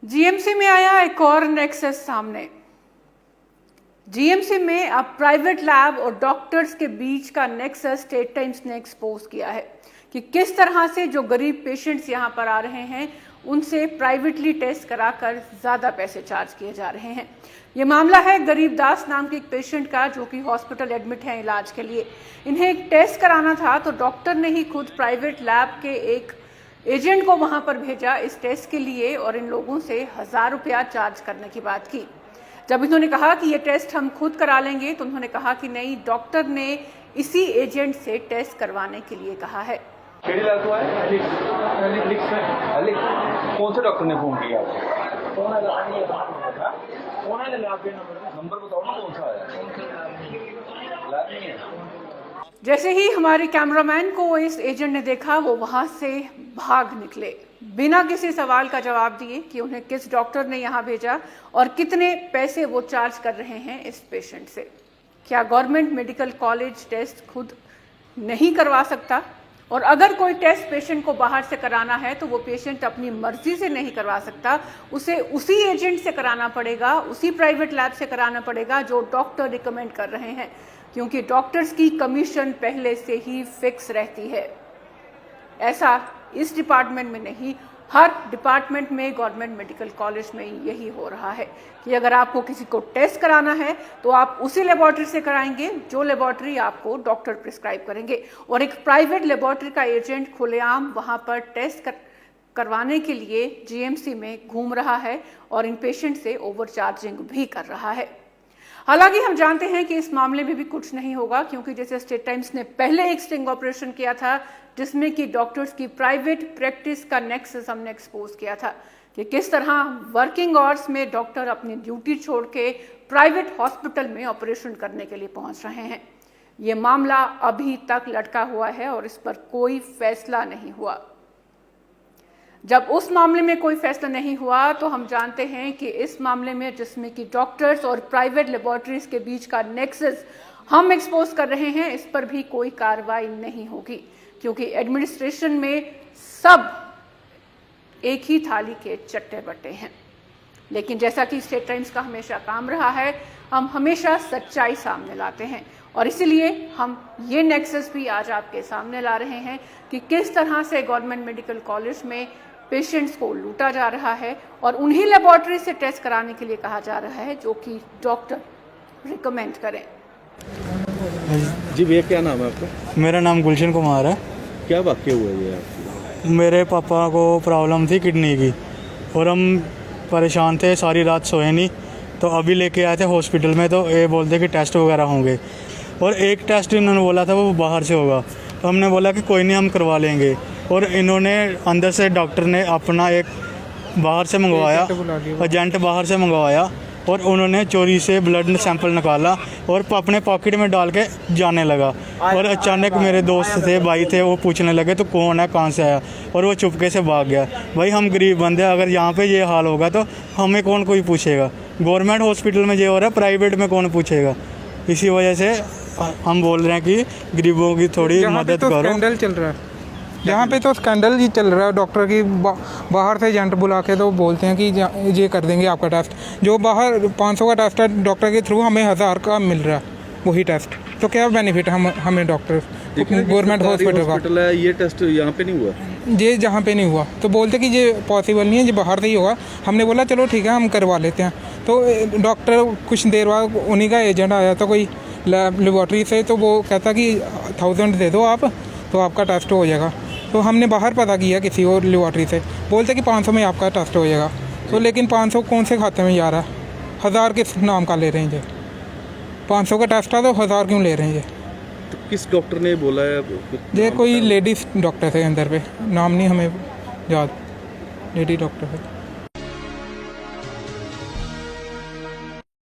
GMC में आया एक और नेक्सस सामने। जीएमसी में अब प्राइवेट लैब और डॉक्टर्स के बीच का नेक्सस स्टेट टाइम्स ने एक्सपोज किया है कि किस तरह से जो गरीब पेशेंट्स यहां पर आ रहे हैं उनसे प्राइवेटली टेस्ट कराकर ज्यादा पैसे चार्ज किए जा रहे हैं। ये मामला है गरीब दास नाम के एक पेशेंट का, जो कि हॉस्पिटल एडमिट है इलाज के लिए। इन्हें एक टेस्ट कराना था तो डॉक्टर ने ही खुद प्राइवेट लैब के एक एजेंट को वहां पर भेजा इस टेस्ट के लिए और इन लोगों से 1000 रुपया चार्ज करने की बात की। जब इन्होंने कहा कि ये टेस्ट हम खुद करा लेंगे तो उन्होंने कहा कि नहीं, डॉक्टर ने इसी एजेंट से टेस्ट करवाने के लिए कहा है। कौन से डॉक्टर ने फोन किया आपको? नंबर बताओ ना, कौन सा आया? लैब नहीं है। जैसे ही हमारे कैमरामैन को इस एजेंट ने देखा, वो वहां से भाग निकले बिना किसी सवाल का जवाब दिए कि उन्हें किस डॉक्टर ने यहां भेजा और कितने पैसे वो चार्ज कर रहे हैं इस पेशेंट से। क्या गवर्नमेंट मेडिकल कॉलेज टेस्ट खुद नहीं करवा सकता? और अगर कोई टेस्ट पेशेंट को बाहर से कराना है तो वो पेशेंट अपनी मर्जी से नहीं करवा सकता, उसे उसी एजेंट से कराना पड़ेगा, उसी प्राइवेट लैब से कराना पड़ेगा जो डॉक्टर रिकमेंड कर रहे हैं, क्योंकि डॉक्टर्स की कमीशन पहले से ही फिक्स रहती है। ऐसा इस डिपार्टमेंट में नहीं, हर डिपार्टमेंट में, गवर्नमेंट मेडिकल कॉलेज में यही हो रहा है कि अगर आपको किसी को टेस्ट कराना है तो आप उसी लेबोरेटरी से कराएंगे जो लेबोरेटरी आपको डॉक्टर प्रिस्क्राइब करेंगे, और एक प्राइवेट लेबोरेटरी का एजेंट खुलेआम वहां पर टेस्ट करवाने के लिए जीएमसी में घूम रहा है और इन पेशेंट से ओवरचार्जिंग भी कर रहा है। हालांकि हम जानते हैं कि इस मामले में भी कुछ नहीं होगा, क्योंकि जैसे स्टेट टाइम्स ने पहले एक स्टिंग ऑपरेशन किया था जिसमें कि डॉक्टर्स की प्राइवेट प्रैक्टिस का नेक्सस हमने एक्सपोज किया था कि किस तरह वर्किंग आवर्स में डॉक्टर अपनी ड्यूटी छोड़ के प्राइवेट हॉस्पिटल में ऑपरेशन करने के लिए पहुंच रहे हैं। ये मामला अभी तक लटका हुआ है और इस पर कोई फैसला नहीं हुआ। जब उस मामले में कोई फैसला नहीं हुआ तो हम जानते हैं कि इस मामले में, जिसमें कि डॉक्टर्स और प्राइवेट लेबोरेटरीज के बीच का नेक्सस हम एक्सपोज कर रहे हैं, इस पर भी कोई कार्रवाई नहीं होगी, क्योंकि एडमिनिस्ट्रेशन में सब एक ही थाली के चट्टे बट्टे हैं। लेकिन जैसा कि स्टेट टाइम्स का हमेशा काम रहा है, हम हमेशा सच्चाई सामने लाते हैं और इसीलिए हम ये नेक्सस भी आज आपके सामने ला रहे हैं कि किस तरह से गवर्नमेंट मेडिकल कॉलेज में पेशेंट्स को लूटा जा रहा है और उन्हीं लेबोरेटरी से टेस्ट कराने के लिए कहा जा रहा है जो कि डॉक्टर रिकमेंड करें। जी भैया, क्या नाम है आपका? मेरा नाम गुलशन कुमार है। क्या वाकया हुआ ये आपको? मेरे पापा को प्रॉब्लम थी किडनी की और हम परेशान थे, सारी रात सोए नहीं, तो अभी लेके आए थे हॉस्पिटल में, तो ये बोलते कि टेस्ट वगैरह होंगे और एक टेस्ट इन्होंने बोला था वो बाहर से होगा, तो हमने बोला कि कोई नहीं, हम करवा लेंगे। और इन्होंने अंदर से, डॉक्टर ने अपना एक बाहर से मंगवाया, एजेंट बाहर से मंगवाया और उन्होंने चोरी से ब्लड सैंपल निकाला और अपने पॉकेट में डाल के जाने लगा। और अचानक मेरे दोस्त थे, भाई थे, वो पूछने लगे तो कौन है, कहाँ से आया, और वो चुपके से भाग गया। भाई हम गरीब बंदे, अगर यहाँ पे ये हाल होगा तो हमें कौन कोई पूछेगा? गवर्नमेंट हॉस्पिटल में ये हो रहा है, प्राइवेट में कौन पूछेगा? इसी वजह से हम बोल रहे हैं कि गरीबों की थोड़ी मदद करो। स्कैंडल चल रहा है यहाँ पे, तो स्कैंडल ही चल रहा है। डॉक्टर की बाहर से एजेंट बुला के तो बोलते हैं कि ये कर देंगे आपका टेस्ट, जो बाहर 500 का टेस्ट है डॉक्टर के थ्रू हमें 1000 का मिल रहा है वही टेस्ट। तो क्या बेनिफिट हमें डॉक्टर गवर्नमेंट हॉस्पिटल है, ये टेस्ट यहाँ पे नहीं हुआ, ये जहाँ पे नहीं हुआ, तो बोलते कि ये पॉसिबल नहीं है, ये बाहर से ही होगा। हमने बोला चलो ठीक है, हम करवा लेते हैं। तो डॉक्टर कुछ देर बाद उन्हीं का एजेंट आया था कोई लेबॉर्ट्री से, तो वो कहता कि 1000 दे दो आप, तो आपका टेस्ट हो जाएगा। तो हमने बाहर पता किया किसी और लेबॉर्ट्री से, बोलते कि 500 में आपका टेस्ट हो जाएगा। तो लेकिन 500 कौन से खाते में जा रहा है? 1000 किस नाम का ले रहे हैं ये? 500 का टेस्ट था तो 1000 क्यों ले रहे हैं ये? तो किस डॉक्टर ने बोला है? ये कोई लेडीज़ डॉक्टर थे अंदर पे, नाम नहीं हमें याद, लेडी डॉक्टर है।